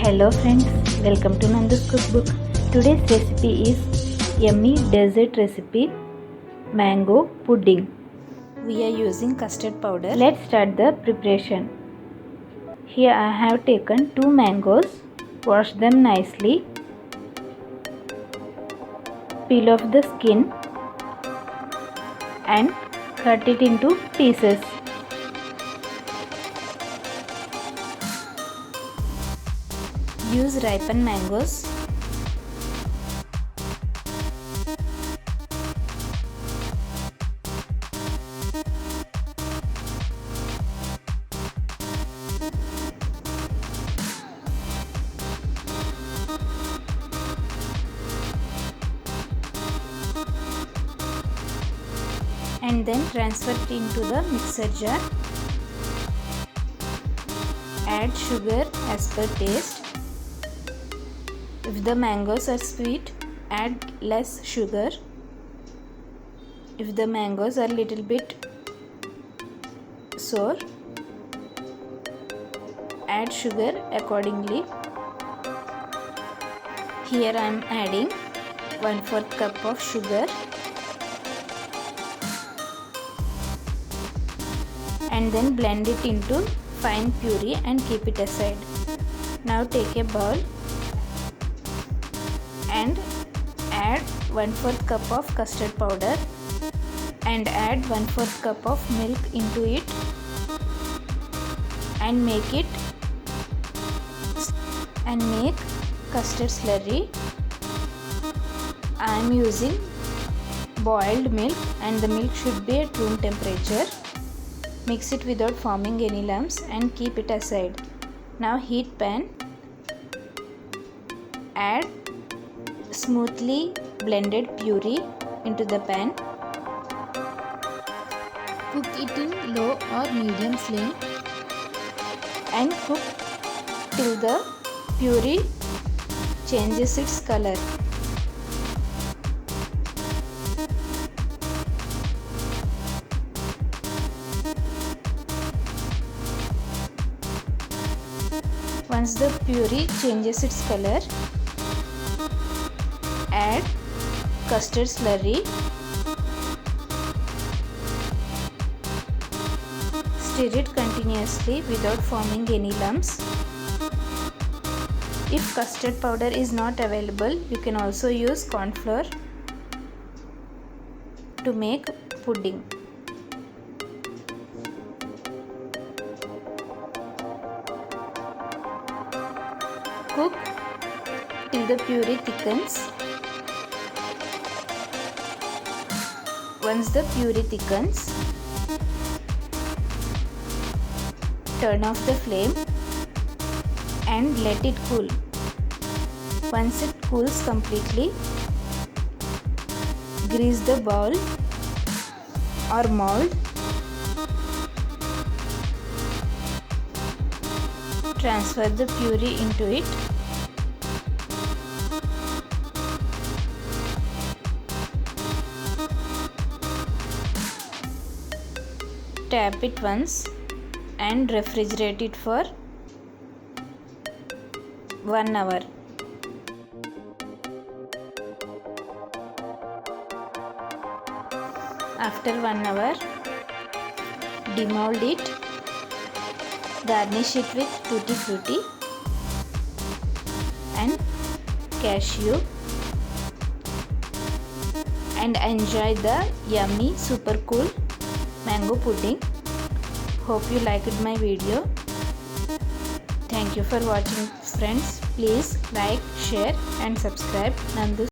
Hello friends, welcome to Nandu's cookbook. Today's recipe is yummy dessert recipe, mango pudding. We are using custard powder. Let's start the preparation. Here I have taken 2 mangoes. Wash them nicely. Peel off the skin and cut it into pieces. Use ripened mangoes. And then transfer it into the mixer jar. Add sugar as per taste. If the mangoes are sweet, add less sugar. If the mangoes are little bit sour, add sugar accordingly. Here I am adding 1/4 cup of sugar and then blend it into fine puree and keep it aside. Now take a bowl and add 1/4 cup of custard powder and add 1/4 cup of milk into it and make custard slurry. I am using boiled milk and the milk should be at room temperature. Mix it without forming any lumps and keep it aside. Now heat pan. Add smoothly blended puree into the pan. Cook it in low or medium flame and cook till the puree changes its color. Once the puree changes its color, add custard slurry. Stir it continuously without forming any lumps. If custard powder is not available, you can also use corn flour to make pudding. Cook till the puree thickens. Once the puree thickens, turn off the flame and let it cool. Once it cools completely, grease the bowl or mold. Transfer the puree into it. Tap it once and refrigerate it for 1 hour. After 1 hour, demold it. Garnish it with tutti frutti and cashew and enjoy the yummy super cool mango pudding. Hope you liked my video. Thank you for watching friends. Please like, share and subscribe Nandu's